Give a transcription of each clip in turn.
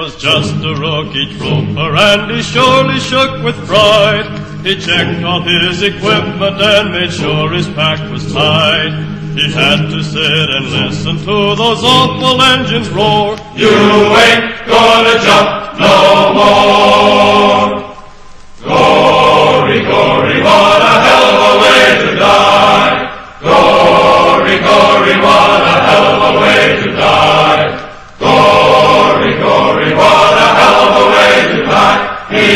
was just a rookie trooper, and he surely shook with pride. He checked all his equipment and made sure his pack was tight. He had to sit and listen to those awful engines roar. You ain't gonna jump no more. Gory, gory, what a hell of a way to die. Gory, gory, what a hell of a way to die. Gory, gory, what a hell of a way to die. He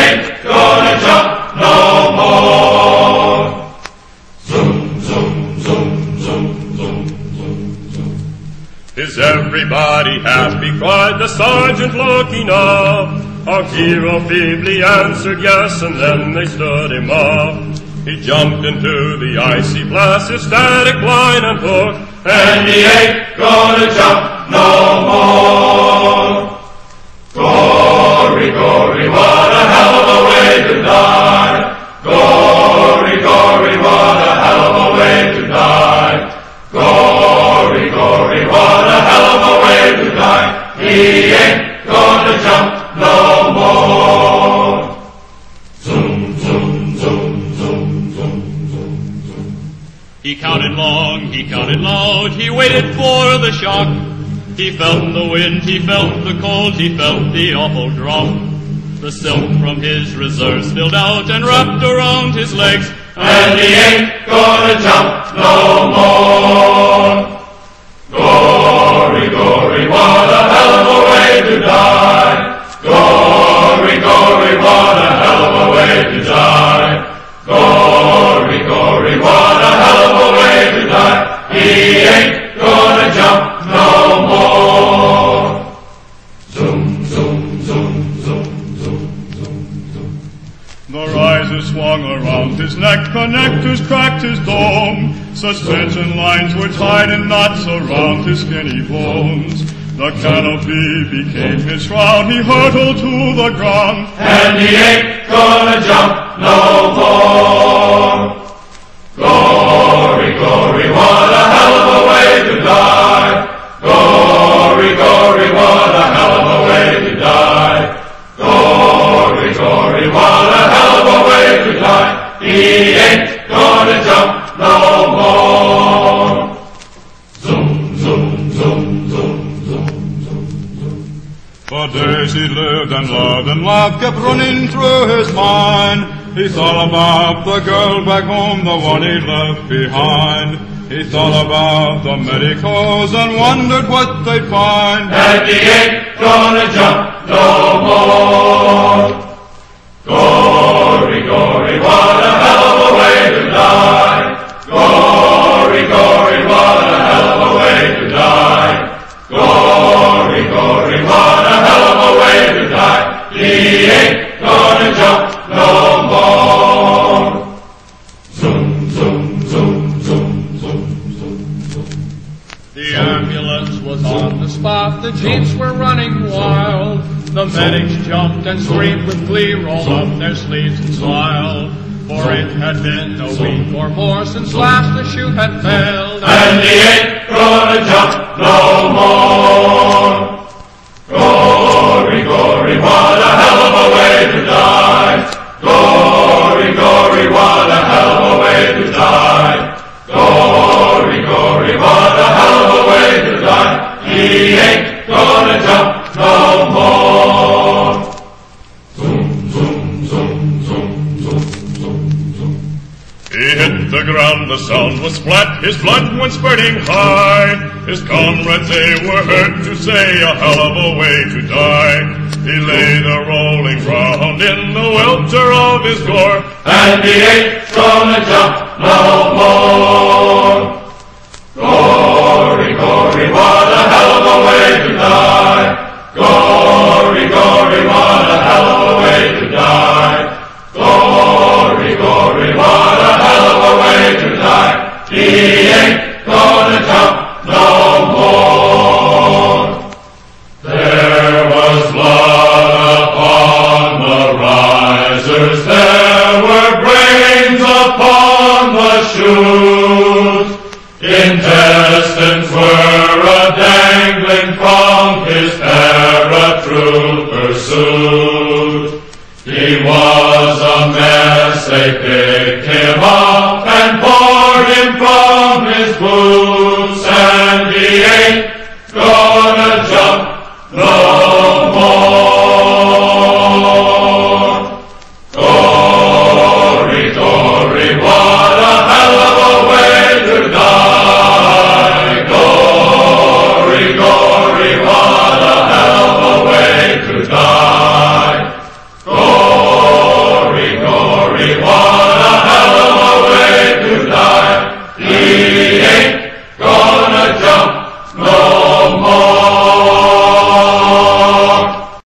ain't gonna jump no more. Zoom, zoom, zoom, zoom, zoom, zoom, zoom. Is everybody happy? Cried the sergeant looking up. Our hero feebly answered yes, and then they stood him up. He jumped into the icy blast, his static line and hook, and he ain't gonna jump no more. Gory, gory, what a hell of a way to die. Gory, gory, what a hell of a way to die. Gory, gory, what a hell of a way to die. He ain't gonna jump no more. Zoom, zoom, zoom, zoom, zoom, zoom, zoom. He counted long, he counted loud, he waited for the shock. He felt the wind, he felt the cold, he felt the awful drop. The silk from his reserves spilled out and wrapped around his legs, and he ain't gonna jump no more. Gory, gory, what a hell of a way to die. Gory, gory, what a hell of a way to die. Gory, gory, what a hell of a way to die. He ain't gonna jump no more. Zoom, zoom, zoom, zoom, zoom, zoom, zoom. The riser swung around his neck, connectors cracked his dome. Suspension lines were tied in knots around his skinny bones. The canopy became his shroud, he hurtled to the ground, and he ain't gonna jump no more. Gory, gory, what a hell of a way to die. Gory, gory, what a hell of a way to die. Gory, gory, what a hell of a way to die. He ain't gonna jump no more. Zoom, zoom, zoom, zoom, zoom, zoom, zoom. For days he lived and loved and laughed kept running through his mind. He thought about the girl back home, the one he left behind. He thought about the medicos and wondered what they'd find. And he ain't gonna jump no more. Gory, gory, what a hell of a way to die. Gory, gory, what a hell of a way to die. Gory, gory, what a hell of a way to die. He ain't gonna jump no more. Zoom, zoom, zoom, zoom, zoom, zoom, zoom. The ambulance was on the spot, the jeeps were running wild. The medics jumped and screamed with glee, rolled up their sleeves and smiled. For it had been a week or more since last the shoe had failed, and he ain't gonna jump no more. Gory, gory, what a hell of a way to die. Gory, gory, what a hell of a way to die. Gory, gory, what a hell of a way to die. He ain't gonna jump no more. Zoom, zoom, zoom, zoom, zoom, zoom, zoom. He hit the ground, the sound was flat, his blood went spurting high. His comrades, they were heard to say, a hell of a way to die. He lay there rolling round in the welter of his gore, and he ain't gonna jump no more. Gory, gory, what a hell of a way to die. Gory, gory, what a hell of a way to die. Gory, gory, what a hell of a way to die. He ain't gonna jump no more. There was blood upon the risers, there were brains upon the shoes. Intestines were a-dangling from his paratroops. salute. He was a mess, they picked him up.